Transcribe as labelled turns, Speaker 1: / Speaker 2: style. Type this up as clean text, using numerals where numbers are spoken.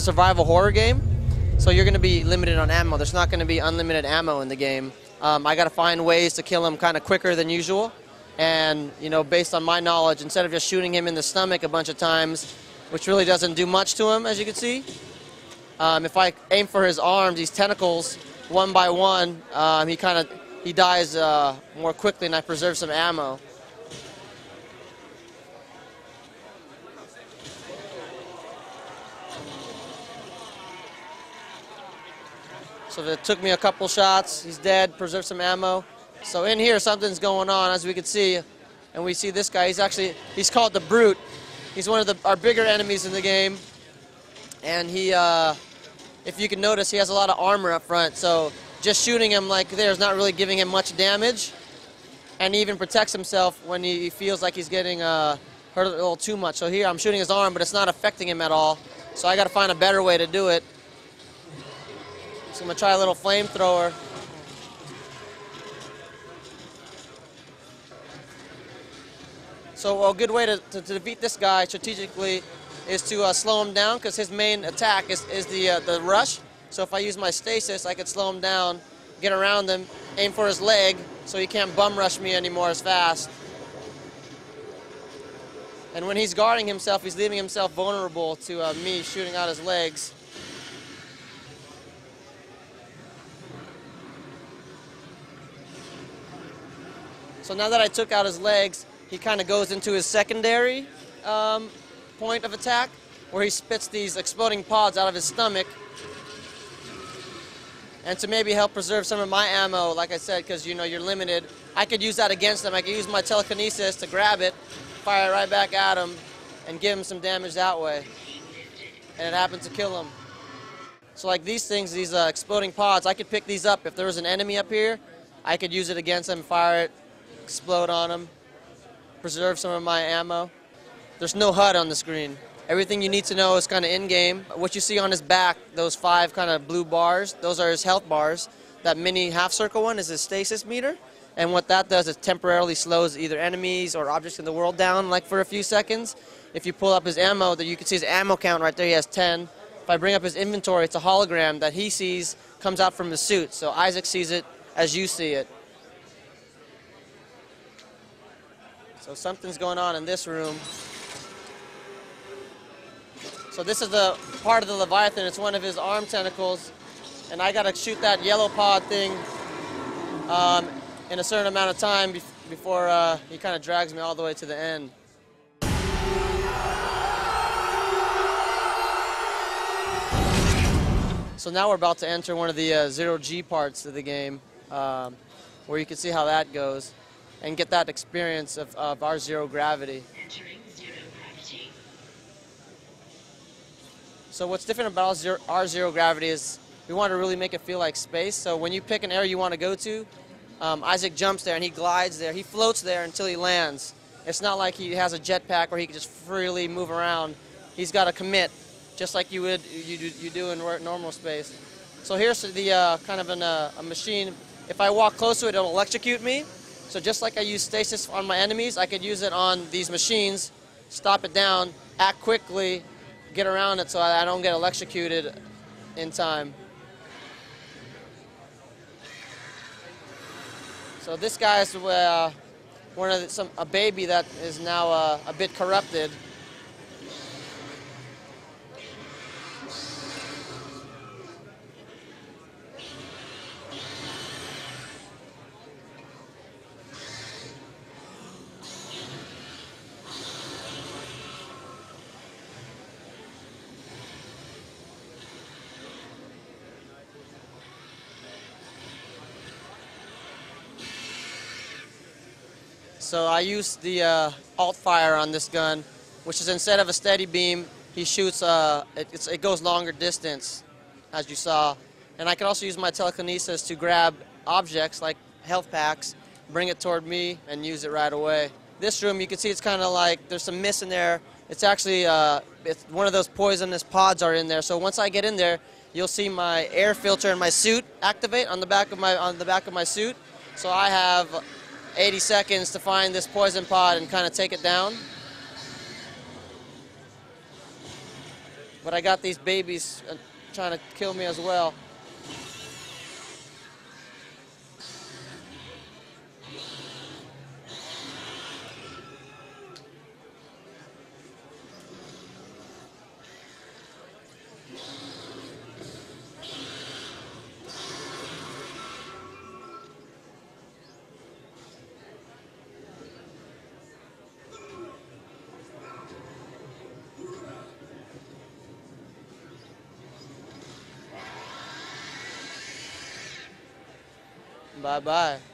Speaker 1: a survival horror game, so you're going to be limited on ammo. There's not going to be unlimited ammo in the game. I got to find ways to kill him kind of quicker than usual. And, you know, based on my knowledge, instead of just shooting him in the stomach a bunch of times, which really doesn't do much to him, as you can see, if I aim for his arms, these tentacles, one by one, he dies more quickly, and I preserve some ammo. So it took me a couple shots. He's dead. Preserve some ammo. So in here, something's going on, as we can see. And we see this guy. He's called the Brute. He's one of our bigger enemies in the game. And he, if you can notice, he has a lot of armor up front. So just shooting him like there is not really giving him much damage. And he even protects himself when he feels like he's getting hurt a little too much. So here I'm shooting his arm, but it's not affecting him at all. So I got to find a better way to do it. So I'm going to try a little flamethrower. So a good way to defeat this guy strategically is to slow him down, because his main attack is the rush. So if I use my stasis, I could slow him down, get around him, aim for his leg so he can't bum rush me anymore as fast. And when he's guarding himself, he's leaving himself vulnerable to me shooting out his legs. So now that I took out his legs, he kind of goes into his secondary point of attack, where he spits these exploding pods out of his stomach. And to maybe help preserve some of my ammo, like I said, because you know you're limited, I could use that against him. I could use my telekinesis to grab it, fire it right back at him, and give him some damage that way. And it happens to kill him. So like these things, these exploding pods, I could pick these up. If there was an enemy up here, I could use it against him, fire it, explode on him, preserve some of my ammo. There's no HUD on the screen. Everything you need to know is kind of in-game. What you see on his back, those 5 kind of blue bars, those are his health bars. That mini half-circle one is his stasis meter. And what that does is temporarily slows either enemies or objects in the world down, like for a few seconds. If you pull up his ammo, you can see his ammo count right there, he has 10. If I bring up his inventory, it's a hologram that he sees comes out from his suit. So Isaac sees it as you see it. So something's going on in this room. So this is the part of the Leviathan. It's one of his arm tentacles. And I got to shoot that yellow pod thing in a certain amount of time before he kind of drags me all the way to the end. So now we're about to enter one of the zero-G parts of the game, where you can see how that goes and get that experience of our zero gravity. So what's different about our zero gravity is we want to really make it feel like space. So when you pick an area you want to go to, Isaac jumps there and he glides there. He floats there until he lands. It's not like he has a jetpack where he can just freely move around. He's got to commit, just like you do in normal space. So here's the kind of a machine. If I walk close to it, it'll electrocute me. So just like I use stasis on my enemies, I could use it on these machines, stop it down, act quickly, get around it so I don't get electrocuted in time. So this guy is a baby that is now a bit corrupted. So I use the alt fire on this gun, which is instead of a steady beam, he shoots, it goes longer distance, as you saw. And I can also use my telekinesis to grab objects like health packs, bring it toward me, and use it right away. This room, you can see it's kind of like there's some mist in there. It's actually it's one of those poisonous pods are in there. So once I get in there, you'll see my air filter in my suit activate on the back of my suit. So I have 80 seconds to find this poison pod and kind of take it down. But I got these babies trying to kill me as well. Bye-bye.